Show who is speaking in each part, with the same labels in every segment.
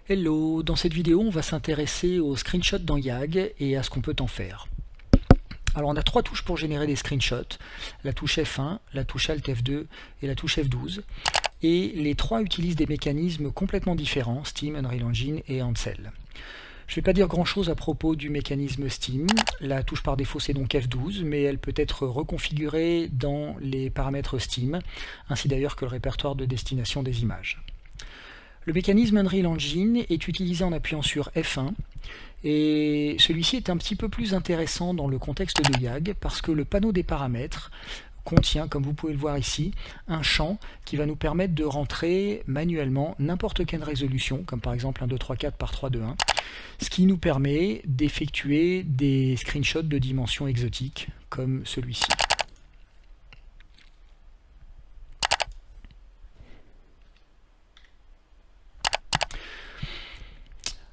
Speaker 1: Hello, dans cette vidéo on va s'intéresser aux screenshots dans YAG et à ce qu'on peut en faire. Alors on a trois touches pour générer des screenshots, la touche F1, la touche Alt F2 et la touche F12. Et les trois utilisent des mécanismes complètement différents, Steam, Unreal Engine et Ansel. Je ne vais pas dire grand chose à propos du mécanisme Steam, la touche par défaut c'est donc F12, mais elle peut être reconfigurée dans les paramètres Steam, ainsi d'ailleurs que le répertoire de destination des images. Le mécanisme Unreal Engine est utilisé en appuyant sur F1 et celui-ci est un petit peu plus intéressant dans le contexte de YAG parce que le panneau des paramètres contient, comme vous pouvez le voir ici, un champ qui va nous permettre de rentrer manuellement n'importe quelle résolution, comme par exemple 1, 2, 3, 4 par 3, 2, 1, ce qui nous permet d'effectuer des screenshots de dimensions exotiques comme celui-ci.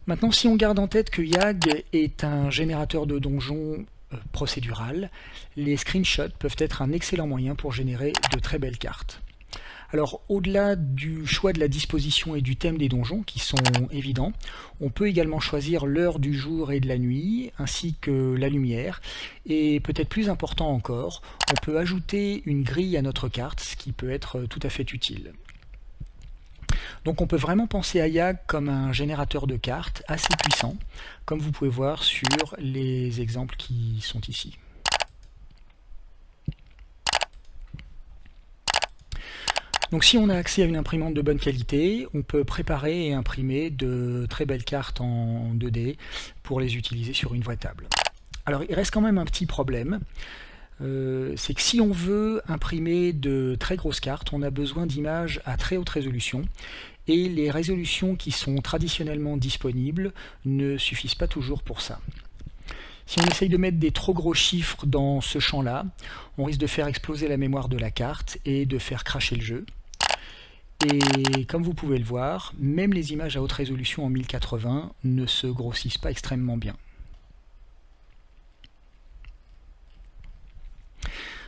Speaker 1: Maintenant, si on garde en tête que YAG est un générateur de donjons procédural, les screenshots peuvent être un excellent moyen pour générer de très belles cartes. Alors, au-delà du choix de la disposition et du thème des donjons, qui sont évidents, on peut également choisir l'heure du jour et de la nuit, ainsi que la lumière, et peut-être plus important encore, on peut ajouter une grille à notre carte, ce qui peut être tout à fait utile. Donc on peut vraiment penser à YAG comme un générateur de cartes assez puissant, comme vous pouvez voir sur les exemples qui sont ici. Donc si on a accès à une imprimante de bonne qualité, on peut préparer et imprimer de très belles cartes en 2D pour les utiliser sur une vraie table. Alors il reste quand même un petit problème. C'est que si on veut imprimer de très grosses cartes, on a besoin d'images à très haute résolution et les résolutions qui sont traditionnellement disponibles ne suffisent pas toujours pour ça. Si on essaye de mettre des trop gros chiffres dans ce champ-là, on risque de faire exploser la mémoire de la carte et de faire cracher le jeu. Et comme vous pouvez le voir, même les images à haute résolution en 1080 ne se grossissent pas extrêmement bien.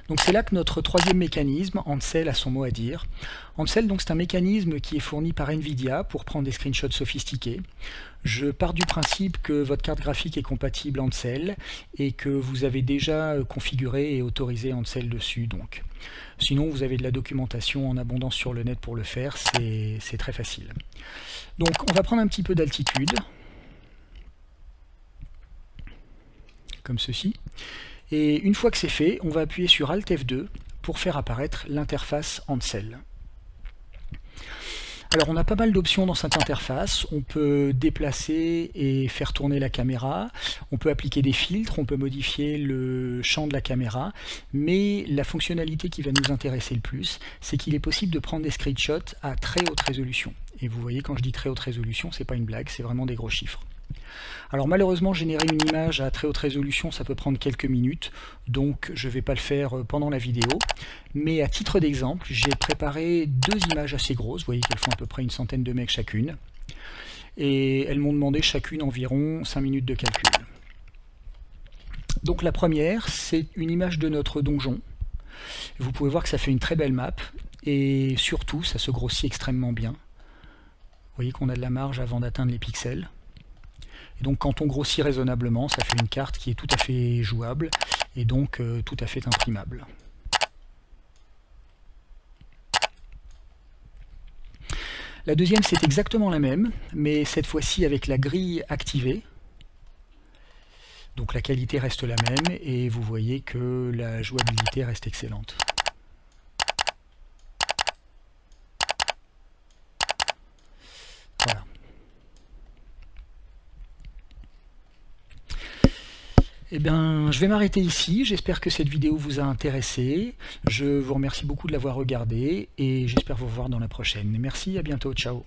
Speaker 1: Donc c'est là que notre troisième mécanisme, Ansel, a son mot à dire. Ansel, donc c'est un mécanisme qui est fourni par Nvidia pour prendre des screenshots sophistiqués. Je pars du principe que votre carte graphique est compatible Ansel et que vous avez déjà configuré et autorisé Ansel dessus. Donc. Sinon, vous avez de la documentation en abondance sur le net pour le faire, c'est très facile. Donc on va prendre un petit peu d'altitude, comme ceci. Et une fois que c'est fait, on va appuyer sur Alt F2 pour faire apparaître l'interface Ansel. Alors on a pas mal d'options dans cette interface, on peut déplacer et faire tourner la caméra, on peut appliquer des filtres, on peut modifier le champ de la caméra, mais la fonctionnalité qui va nous intéresser le plus, c'est qu'il est possible de prendre des screenshots à très haute résolution. Et vous voyez, quand je dis très haute résolution, c'est pas une blague, c'est vraiment des gros chiffres. Alors malheureusement, générer une image à très haute résolution, ça peut prendre quelques minutes, donc je ne vais pas le faire pendant la vidéo. Mais à titre d'exemple, j'ai préparé deux images assez grosses, vous voyez qu'elles font à peu près une centaine de megs chacune. Et elles m'ont demandé chacune environ 5 minutes de calcul. Donc la première, c'est une image de notre donjon. Vous pouvez voir que ça fait une très belle map, et surtout, ça se grossit extrêmement bien. Vous voyez qu'on a de la marge avant d'atteindre les pixels. Et donc quand on grossit raisonnablement, ça fait une carte qui est tout à fait jouable et donc tout à fait imprimable. La deuxième, c'est exactement la même, mais cette fois-ci avec la grille activée. Donc la qualité reste la même et vous voyez que la jouabilité reste excellente. Voilà. Eh bien, je vais m'arrêter ici, j'espère que cette vidéo vous a intéressé, je vous remercie beaucoup de l'avoir regardée et j'espère vous revoir dans la prochaine. Merci, à bientôt, ciao.